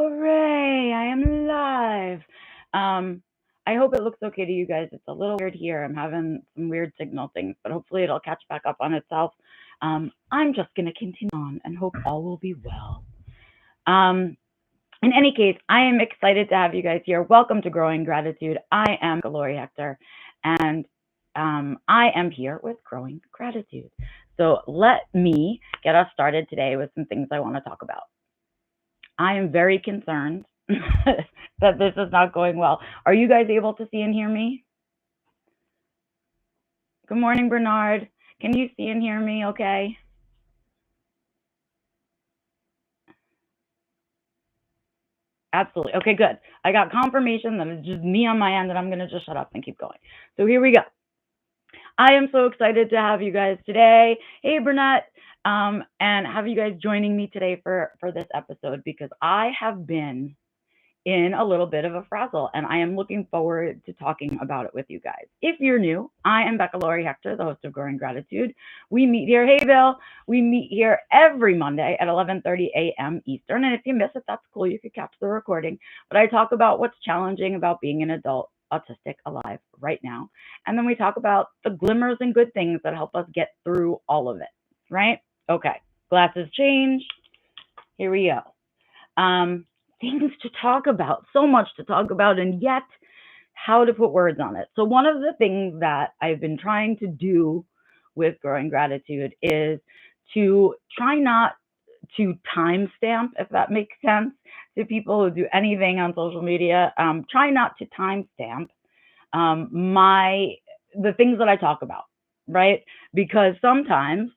Hooray, I am live. I hope it looks okay to you guys. It's a little weird here. I'm having some weird signal things, but hopefully it'll catch back up on itself. I'm just going to continue on and hope all will be well. In any case, I am excited to have you guys here. Welcome to Growing Gratitude. I am Lori Hector, and I am here with Growing Gratitude. So let me get us started today with some things I want to talk about. I am very concerned that this is not going well. Are you guys able to see and hear me? Good morning, Bernard. Can you see and hear me okay? Absolutely. Okay, good. I got confirmation that it's just me on my end, and I'm going to just shut up and keep going. So here we go. I am so excited to have you guys today. Hey, Burnett, and have you guys joining me today for this episode, because I have been in a little bit of a frazzle, and I am looking forward to talking about it with you guys. If you're new, I am Lori Hector, the host of Growing Gratitude. We meet here, hey Bill, we meet here every Monday at 11:30 a.m. Eastern, and if you miss it, that's cool, you could catch the recording. But I talk about what's challenging about being an adult autistic alive right now, and then we talk about the glimmers and good things that help us get through all of it, right? Okay, glasses change, here we go. Things to talk about, so much to talk about, and yet how to put words on it. So one of the things that I've been trying to do with Growing Gratitude is to try not to timestamp, if that makes sense, to people who do anything on social media. Try not to timestamp the things that I talk about, right? Because sometimes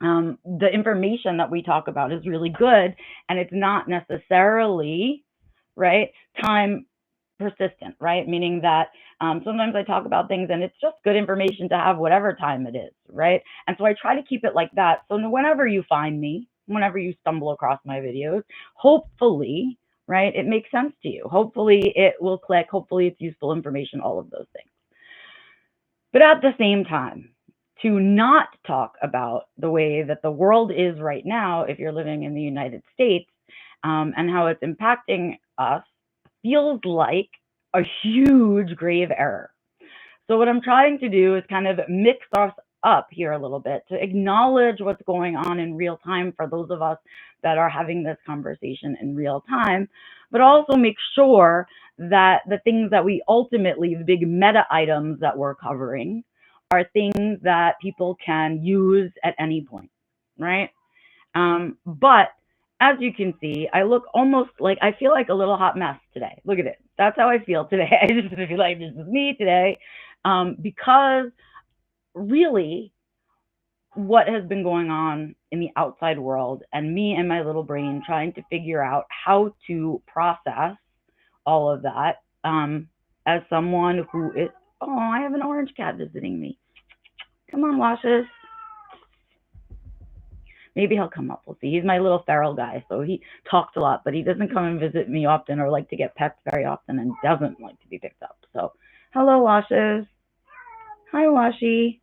the information that we talk about is really good, and it's not necessarily, right, time persistent, right? Meaning that sometimes I talk about things and it's just good information to have whatever time it is, right? And so I try to keep it like that. So whenever you find me, whenever you stumble across my videos, hopefully, right, it makes sense to you. Hopefully it will click. Hopefully it's useful information, all of those things. But at the same time, to not talk about the way that the world is right now, if you're living in the United States, and how it's impacting us, feels like a huge grave error. So what I'm trying to do is kind of mix us up here a little bit to acknowledge what's going on in real time for those of us that are having this conversation in real time, but also make sure that the things that we ultimately, the big meta items that we're covering, are things that people can use at any point, right? But as you can see, I look almost like, I feel like a little hot mess today. Look at it. That's how I feel today. I just feel like this is me today, because really what has been going on in the outside world, and me and my little brain trying to figure out how to process all of that, as someone who is, oh, I have an orange cat visiting me. Come on, Washes. Maybe he'll come up. We'll see. He's my little feral guy, so he talks a lot, but he doesn't come and visit me often or like to get pets very often, and doesn't like to be picked up. So, hello, Washes. Hi, Washy.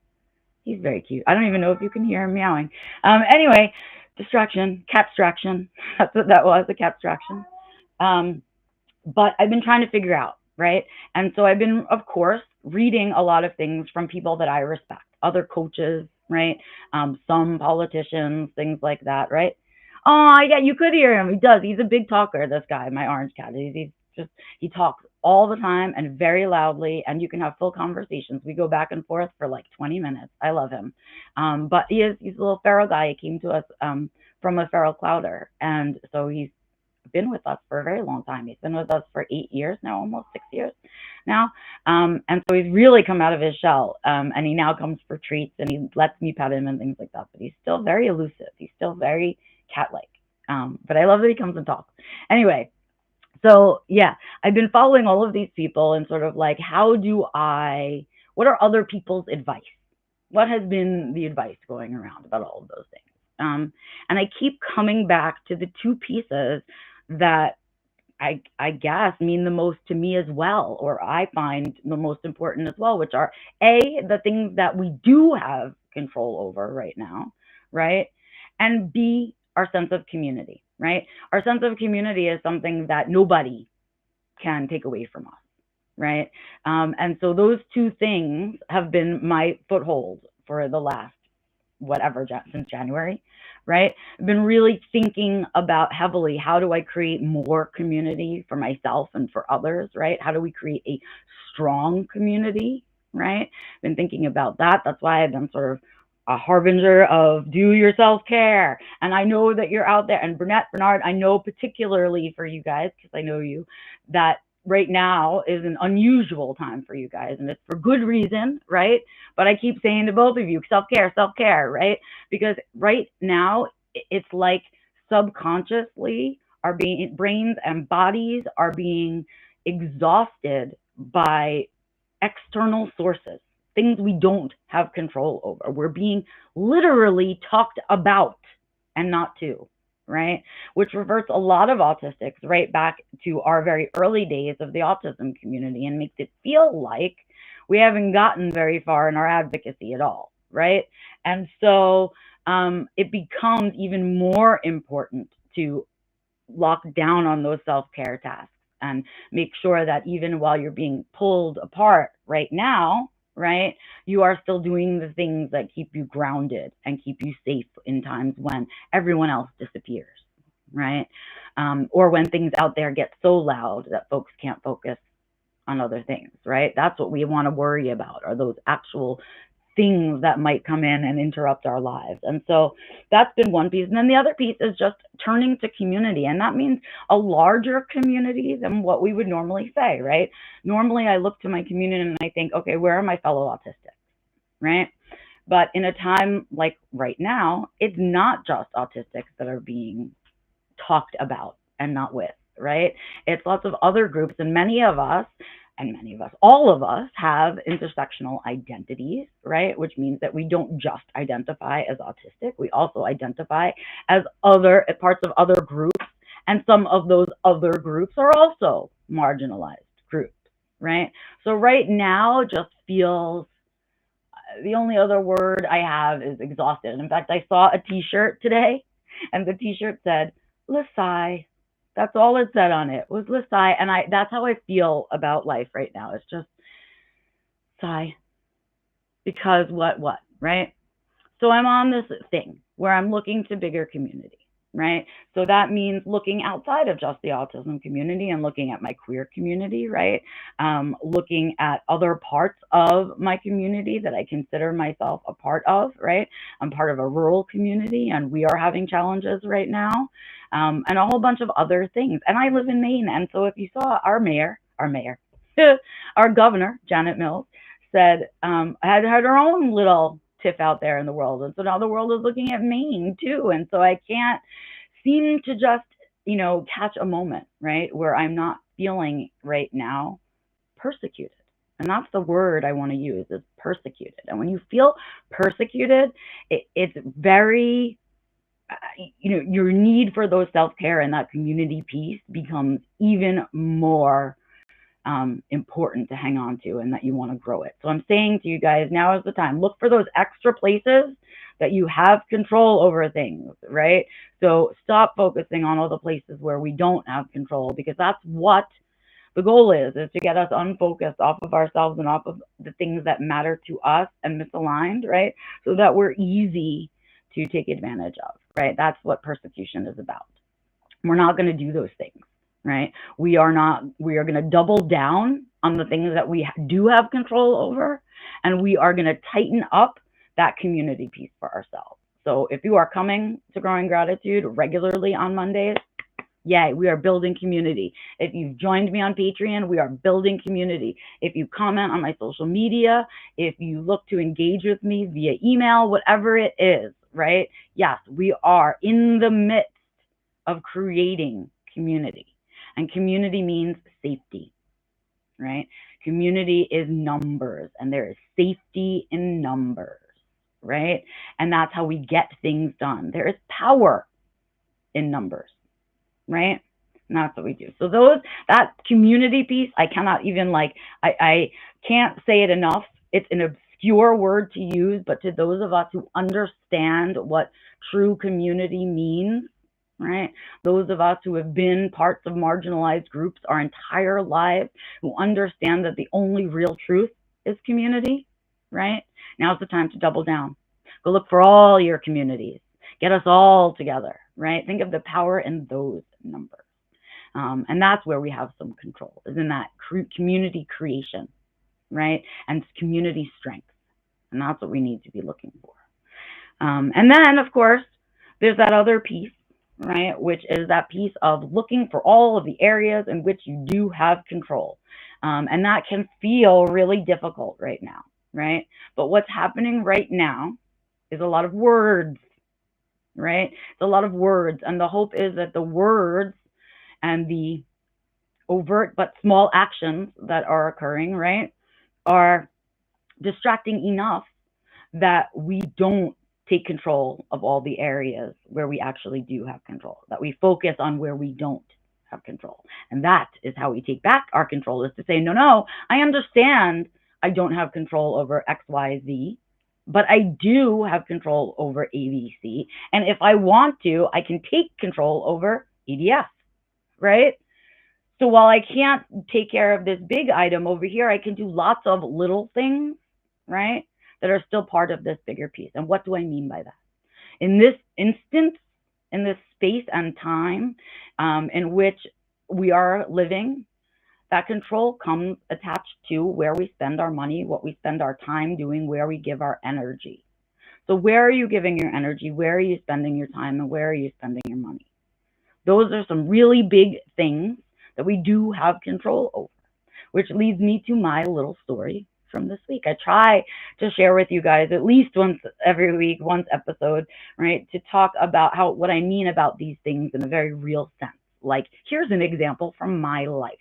He's very cute. I don't even know if you can hear him meowing. Anyway, distraction, catstraction. That's what that was, a catstraction. But I've been trying to figure out, right? And so I've been, of course, reading a lot of things from people that I respect, other coaches, right? Some politicians, things like that, right? Oh, yeah, you could hear him. He does. He's a big talker, this guy, my orange cat. He talks all the time and very loudly, and you can have full conversations. We go back and forth for like 20 minutes. I love him. But he's a little feral guy. He came to us from a feral clouder, and so he's been with us for a very long time. He's been with us for 8 years now, almost 6 years now. And so he's really come out of his shell. And he now comes for treats, and he lets me pet him and things like that. But he's still very elusive. He's still very cat-like. But I love that he comes and talks. Anyway, so yeah, I've been following all of these people and sort of like, what are other people's advice? What has been the advice going around about all of those things? And I keep coming back to the two pieces that I guess mean the most to me as well, or I find the most important as well, which are A, the things that we do have control over right now, right? And B, our sense of community, right? Our sense of community is something that nobody can take away from us, right? And so those two things have been my foothold for the last whatever since January, right? I've been really thinking about heavily, how do I create more community for myself and for others, right? How do we create a strong community, right? Been thinking about that. That's why I've been sort of a harbinger of do your self-care. And I know that you're out there, and Bernard, I know particularly for you guys, because I know you, that right now is an unusual time for you guys, and it's for good reason, right? But I keep saying to both of you, self-care, right? Because right now it's like subconsciously our brains and bodies are being exhausted by external sources, things we don't have control over. We're being literally talked about and not to, right? Which reverts a lot of autistics right back to our very early days of the autism community and makes it feel like we haven't gotten very far in our advocacy at all, right? And so it becomes even more important to lock down on those self-care tasks and make sure that even while you're being pulled apart right now, right, you are still doing the things that keep you grounded and keep you safe in times when everyone else disappears, right? Or when things out there get so loud that folks can't focus on other things, right? That's what we want to worry about, are those actual things that might come in and interrupt our lives. And so that's been one piece. And then the other piece is just turning to community. And that means a larger community than what we would normally say, right? Normally I look to my community and I think, okay, where are my fellow autistics, right? But in a time like right now, it's not just autistics that are being talked about and not with, right? It's lots of other groups, and all of us have intersectional identities, right? Which means that we don't just identify as autistic, we also identify as other parts of other groups, and some of those other groups are also marginalized groups, right? So right now just feels, the only other word I have is exhausted. In fact, I saw a t-shirt today, and the t-shirt said, "Lisai." That's all it said on it, was Lisai. And that's how I feel about life right now. It's just sigh. Because what, right? So I'm on this thing where I'm looking to bigger community, right? So that means looking outside of just the autism community and looking at my queer community, right? Looking at other parts of my community that I consider myself a part of, right? I'm part of a rural community, and we are having challenges right now, and a whole bunch of other things. And I live in Maine, and so if you saw our mayor, our governor, Janet Mills, said, had her own little tiff out there in the world. And so now the world is looking at Maine too. And so I can't seem to just, catch a moment, right, where I'm not feeling right now persecuted. And that's the word I want to use, is persecuted. And when you feel persecuted, it's very, your need for those self-care and that community piece becomes even more important to hang on to, and that you want to grow it. So I'm saying to you guys, now is the time. Look for those extra places that you have control over things, right? So stop focusing on all the places where we don't have control, because that's what the goal is to get us unfocused off of ourselves and off of the things that matter to us and misaligned, right? So that we're easy to take advantage of, right? That's what persecution is about. We're not going to do those things, right? We are going to double down on the things that we do have control over, and we are going to tighten up that community piece for ourselves. So if you are coming to Growing Gratitude regularly on Mondays, yay, we are building community. If you've joined me on Patreon, we are building community. If you comment on my social media, if you look to engage with me via email, whatever it is, right? Yes, we are in the midst of creating community. And community means safety, right? Community is numbers, and there is safety in numbers, right? And that's how we get things done. There is power in numbers, right? And that's what we do. So that community piece, I cannot even I can't say it enough. It's an obscure word to use, but to those of us who understand what true community means, right? Those of us who have been parts of marginalized groups our entire lives, who understand that the only real truth is community, right? Now's the time to double down. Go look for all your communities. Get us all together, right? Think of the power in those numbers. And that's where we have some control, is in that community creation, right? And community strength. And that's what we need to be looking for. And then, of course, there's that other piece, right? Which is that piece of looking for all of the areas in which you do have control. And that can feel really difficult right now, right? But what's happening right now is a lot of words, right? It's a lot of words. And the hope is that the words and the overt but small actions that are occurring, right, are distracting enough that we don't take control of all the areas where we actually do have control, that we focus on where we don't have control. And that is how we take back our control, is to say, no, no, I understand I don't have control over X, Y, Z, but I do have control over ABC. And if I want to, I can take control over EDF, right? So while I can't take care of this big item over here, I can do lots of little things, right, that are still part of this bigger piece. And what do I mean by that? In this instance, in this space and time in which we are living, that control comes attached to where we spend our money, what we spend our time doing, where we give our energy. So where are you giving your energy? Where are you spending your time? And where are you spending your money? Those are some really big things that we do have control over, which leads me to my little story from this week. I try to share with you guys at least once every week, once episode, right, to talk about what I mean about these things in a very real sense. Like, here's an example from my life,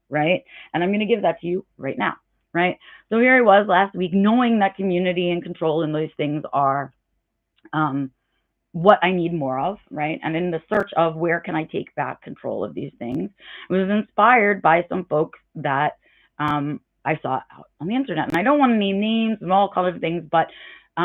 right? And I'm going to give that to you right now, right? So here I was last week, knowing that community and control and those things are what I need more of, right? And in the search of where can I take back control of these things, I was inspired by some folks that I saw out on the internet. And I don't want to name names and all kinds of things, but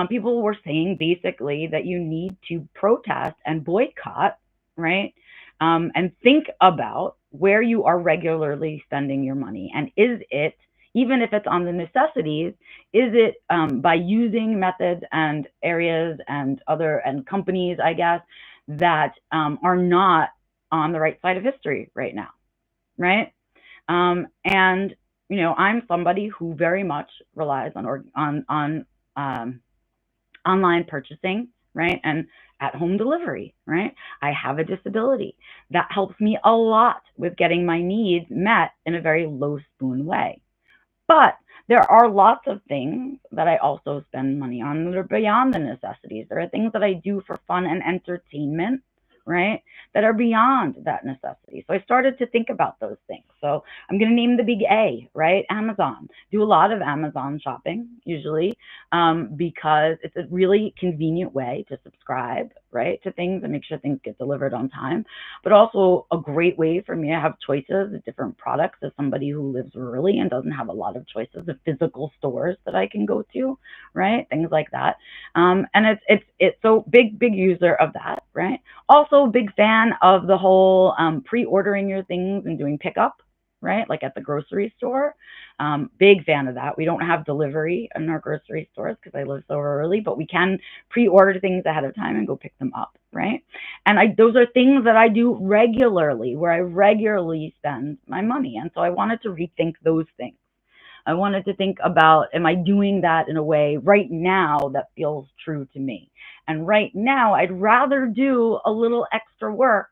people were saying basically that you need to protest and boycott, right? And think about where you are regularly spending your money. And is it, even if it's on the necessities, is it by using methods and areas and companies, I guess, that are not on the right side of history right now, right? And you know, I'm somebody who very much relies on online purchasing, right, and at-home delivery, right? I have a disability that helps me a lot with getting my needs met in a very low spoon way. But there are lots of things that I also spend money on that are beyond the necessities. There are things that I do for fun and entertainment, right, that are beyond that necessity. So I started to think about those things. So I'm going to name the big A, right? Amazon. Do a lot of Amazon shopping usually because it's a really convenient way to subscribe, right, to things and make sure things get delivered on time, but also a great way for me to have choices of different products as somebody who lives rurally and doesn't have a lot of choices of physical stores that I can go to, right? Things like that. And it's so big user of that, right? Also, big fan of the whole pre-ordering your things and doing pickup, right? Like at the grocery store. Big fan of that. We don't have delivery in our grocery stores because I live so early, but we can pre-order things ahead of time and go pick them up, right? And those are things that I do regularly, where I regularly spend my money. And so I wanted to rethink those things. I wanted to think about, am I doing that in a way right now that feels true to me? And right now, I'd rather do a little extra work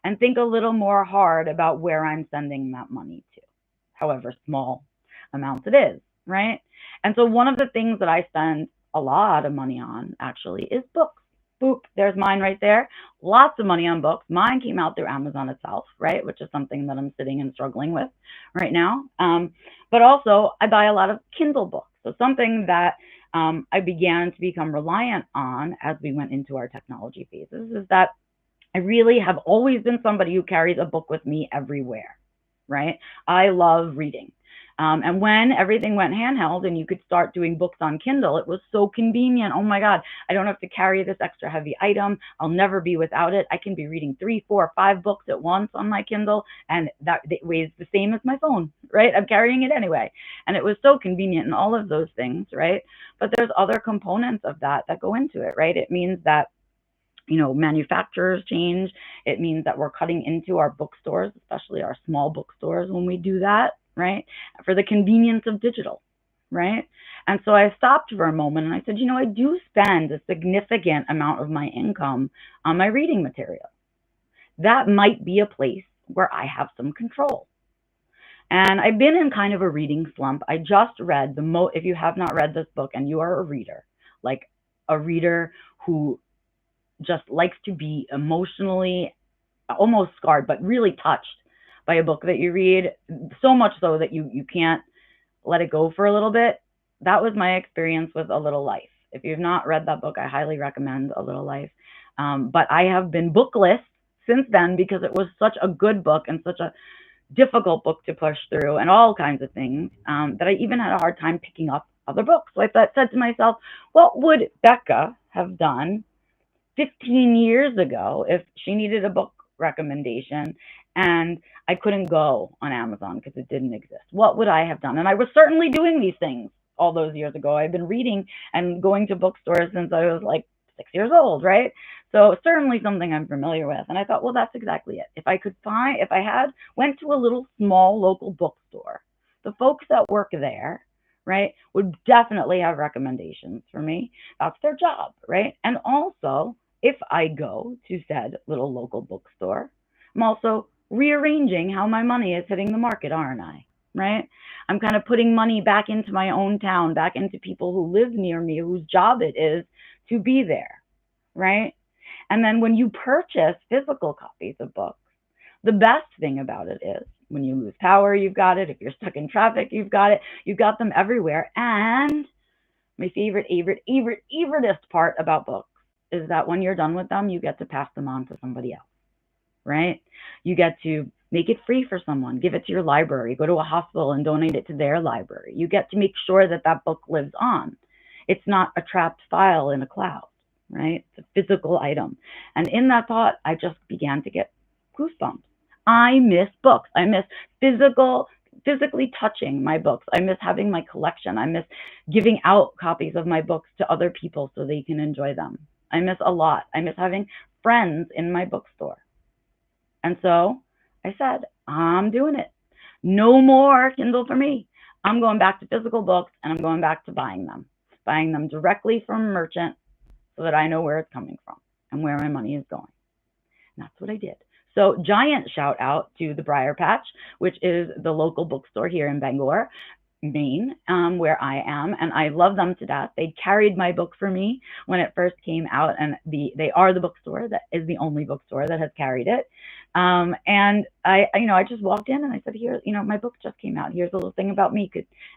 and think a little more hard about where I'm sending that money to, however small amounts it is, right? And so one of the things that I spend a lot of money on actually is books. Boop, there's mine right there. Lots of money on books. Mine came out through Amazon itself, right? Which is something that I'm sitting and struggling with right now. But also, I buy a lot of Kindle books. So something that I began to become reliant on as we went into our technology phases is that I really have always been somebody who carries a book with me everywhere, right? I love reading. And when everything went handheld and you could start doing books on Kindle, it was so convenient. Oh my God, I don't have to carry this extra heavy item. I'll never be without it. I can be reading 3, 4, 5 books at once on my Kindle, and that it weighs the same as my phone, right? I'm carrying it anyway. And it was so convenient and all of those things, right? But there's other components of that that go into it, right? It means that manufacturers change. It means that we're cutting into our bookstores, especially our small bookstores, when we do that, right? For the convenience of digital, right? And so I stopped for a moment and I said, I do spend a significant amount of my income on my reading material. That might be a place where I have some control. And I've been in kind of a reading slump. I just read if you have not read this book and you are a reader, like a reader who just likes to be emotionally almost scarred, but really touched by a book that you read, so much so that you can't let it go for a little bit. That was my experience with A Little Life. If you've not read that book, I highly recommend A Little Life. But I have been bookless since then because it was such a good book and such a difficult book to push through and all kinds of things, that I even had a hard time picking up other books. So I said to myself, what would Becca have done 15 years ago if she needed a book recommendation and I couldn't go on Amazon because it didn't exist? What would I have done? And I was certainly doing these things all those years ago. I've been reading and going to bookstores since I was like 6 years old, right? So certainly something I'm familiar with. And I thought, well, that's exactly it. If I had went to a little small local bookstore, the folks that work there, right, would definitely have recommendations for me. That's their job, right? And also, if I go to said little local bookstore, I'm also rearranging how my money is hitting the market, aren't I? Right? I'm kind of putting money back into my own town, back into people who live near me, whose job it is to be there, right? And then when you purchase physical copies of books, the best thing about it is when you lose power, you've got it. If you're stuck in traffic, you've got it. You've got them everywhere. And my favoriteest part about books is that when you're done with them, you get to pass them on to somebody else, right? You get to make it free for someone, give it to your library, go to a hospital and donate it to their library. You get to make sure that that book lives on. It's not a trapped file in a cloud, right? It's a physical item. And in that thought, I just began to get goosebumps. I miss books. I miss physically touching my books. I miss having my collection. I miss giving out copies of my books to other people so they can enjoy them. I miss a lot. I miss having friends in my bookstore. And so I said, I'm doing it. No more Kindle for me. I'm going back to physical books and I'm going back to buying them directly from a merchant so that I know where it's coming from and where my money is going. And that's what I did. So giant shout out to the Briar Patch, which is the local bookstore here in Bangor, Maine, where I am, and I love them to death. They carried my book for me when it first came out, and they are the bookstore that is the only bookstore that has carried it. And I just walked in and I said, here, my book just came out. Here's a little thing about me.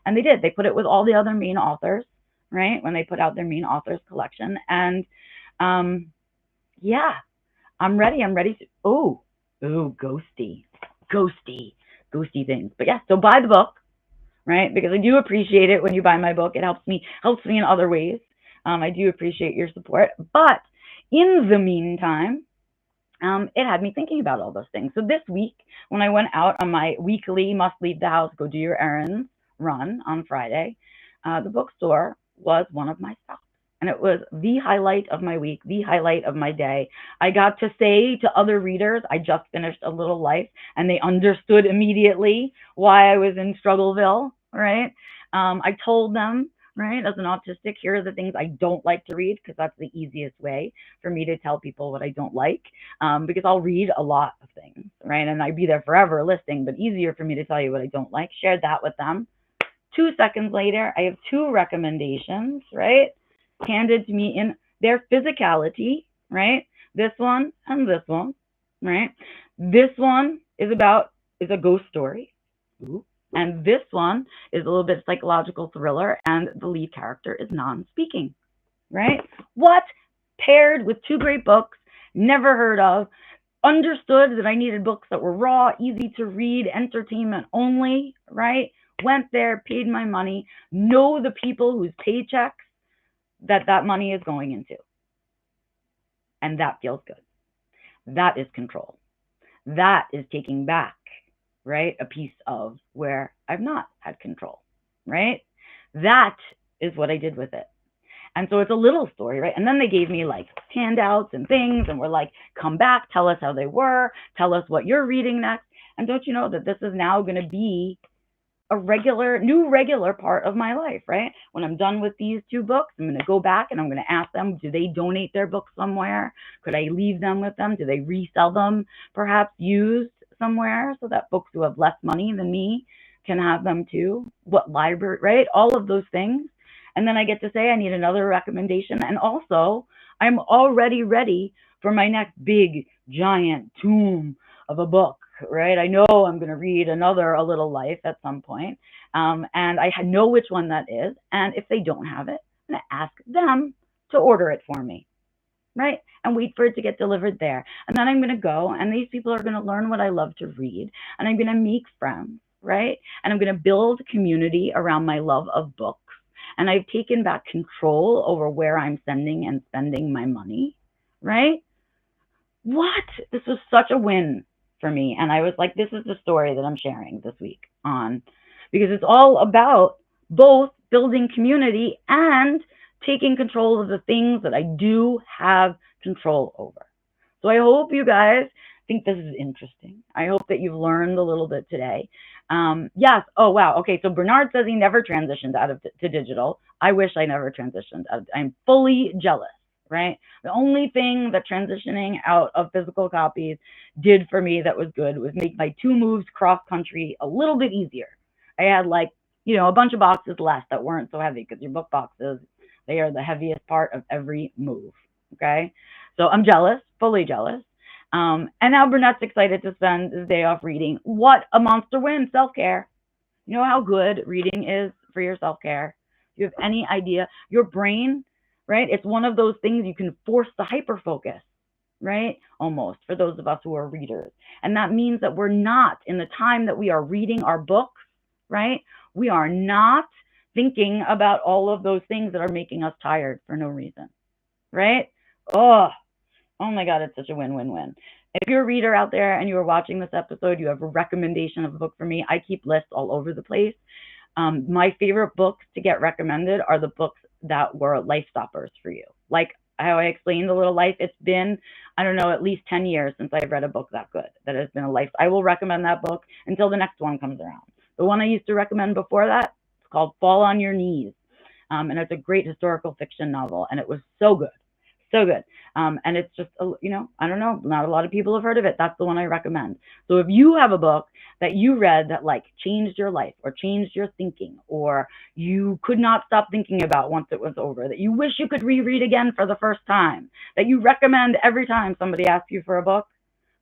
And they did. They put it with all the other Maine authors, right? When they put out their Maine authors collection, and yeah, I'm ready. Oh, ghosty things. But yeah, so buy the book, right? Because I do appreciate it when you buy my book. It helps me in other ways. I do appreciate your support. But in the meantime, it had me thinking about all those things. So this week, when I went out on my weekly must leave the house, go do your errands run on Friday, the bookstore was one of my stops. And it was the highlight of my week, the highlight of my day. I got to say to other readers, I just finished A Little Life, and they understood immediately why I was in Struggleville, right? I told them, right, as an autistic, here are the things I don't like to read, because that's the easiest way for me to tell people what I don't like, because I'll read a lot of things, right? And I'd be there forever listing, but easier for me to tell you what I don't like. Shared that with them. 2 seconds later, I have 2 recommendations, right, handed to me in their physicality, right? This one and this one, right? This one is a ghost story. Ooh. And this one is a little bit psychological thriller, and the lead character is non-speaking, right? What? Paired with 2 great books, never heard of, understood that I needed books that were raw, easy to read, entertainment only, right? went there, paid my money, know the people whose paychecks that money is going into. And that feels good. That is control. That is taking back, right, a piece of where I've not had control, right? That is what I did with it. And so it's a little story, right? And then they gave me like handouts and things and were like, come back, tell us how they were, tell us what you're reading next. And don't you know that this is now going to be a regular part of my life, right? When I'm done with these two books, I'm going to go back and I'm going to ask them, do they donate their books somewhere? Could I leave them with them? Do they resell them, perhaps used somewhere, so that folks who have less money than me can have them too? What library, right? All of those things. And then I get to say I need another recommendation. And also, I'm already ready for my next big, giant tomb of a book, right? I know I'm going to read another A Little Life at some point, and I know which one that is. And if they don't have it, I'm going to ask them to order it for me, right? And wait for it to get delivered there. And then I'm going to go, and these people are going to learn what I love to read, and I'm going to make friends, right? And I'm going to build community around my love of books. And I've taken back control over where I'm sending and spending my money, right? What? This was such a win for me. And I was like, this is the story that I'm sharing this week on, because it's all about both building community and taking control of the things that I do have control over. So I hope you guys think this is interesting. I hope that you've learned a little bit today. Yes. Oh, wow. Okay. So Bernard says he never transitioned out of to digital. I wish I never transitioned. I'm fully jealous, right? The only thing that transitioning out of physical copies did for me that was good was make my 2 moves cross country a little bit easier. I had like, a bunch of boxes less that weren't so heavy, because your book boxes, they are the heaviest part of every move. Okay. So I'm jealous, fully jealous. And now Burnett's excited to spend his day off reading. What a monster win. Self-care. You know how good reading is for your self-care? Do you have any idea? Your brain, right? It's one of those things you can force the hyper-focus, right? Almost, for those of us who are readers. And that means that we're not, in the time that we are reading our books, right? We are not thinking about all of those things that are making us tired for no reason, right? Oh my God, it's such a win-win-win. If you're a reader out there and you are watching this episode, you have a recommendation of a book for me. I keep lists all over the place. My favorite books to get recommended are the books that were life stoppers for you. Like how I explained A Little Life, it's been, I don't know, at least 10 years since I've read a book that good, that has been a life. I will recommend that book until the next one comes around. The one I used to recommend before that, it's called Fall on Your Knees. And it's a great historical fiction novel, and it was so good. So good. And it's just, I don't know, not a lot of people have heard of it. That's the one I recommend. So if you have a book that you read that like changed your life or changed your thinking, or you could not stop thinking about once it was over, that you wish you could reread again for the first time, that you recommend every time somebody asks you for a book,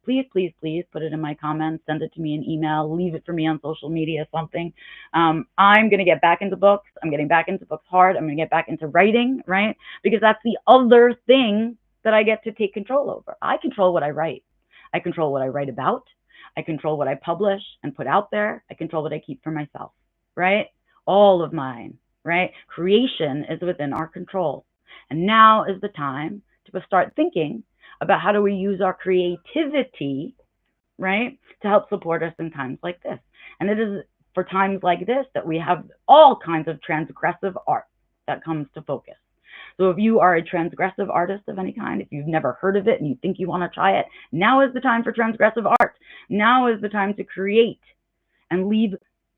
please, please, please put it in my comments, send it to me in email, leave it for me on social media, something. I'm going to get back into books. I'm getting back into books hard. I'm going to get back into writing, right? Because that's the other thing that I get to take control over. I control what I write. I control what I write about. I control what I publish and put out there. I control what I keep for myself, right? All of mine, right? Creation is within our control. And now is the time to start thinking about how do we use our creativity, right, to help support us in times like this. And it is for times like this that we have all kinds of transgressive art that comes to focus. So if you are a transgressive artist of any kind, if you've never heard of it and you think you want to try it, now is the time for transgressive art. Now is the time to create and leave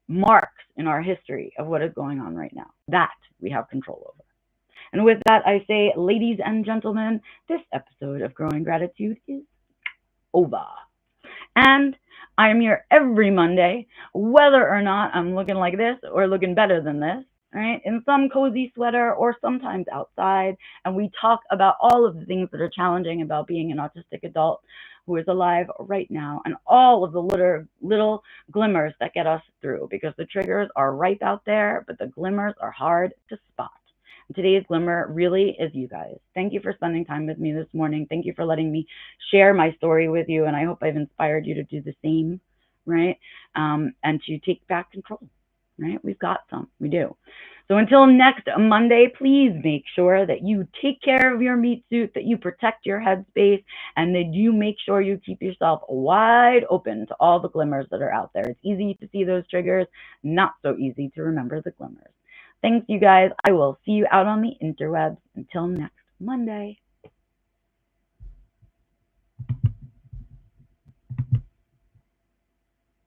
marks in our history of what is going on right now. That we have control over. And with that, I say, ladies and gentlemen, this episode of Growing Gratitude is over. And I am here every Monday, whether or not I'm looking like this or looking better than this, right? In some cozy sweater or sometimes outside. And we talk about all of the things that are challenging about being an autistic adult who is alive right now, and all of the little glimmers that get us through, because the triggers are ripe out there, but the glimmers are hard to spot. Today's glimmer really is you guys. Thank you for spending time with me this morning. Thank you for letting me share my story with you. And I hope I've inspired you to do the same, right? And to take back control. right? We've got some, we do. So until next Monday, please make sure that you take care of your meat suit, that you protect your headspace, and that you make sure you keep yourself wide open to all the glimmers that are out there. It's easy to see those triggers, not so easy to remember the glimmers. Thanks, you guys. I will see you out on the interwebs. Until next Monday.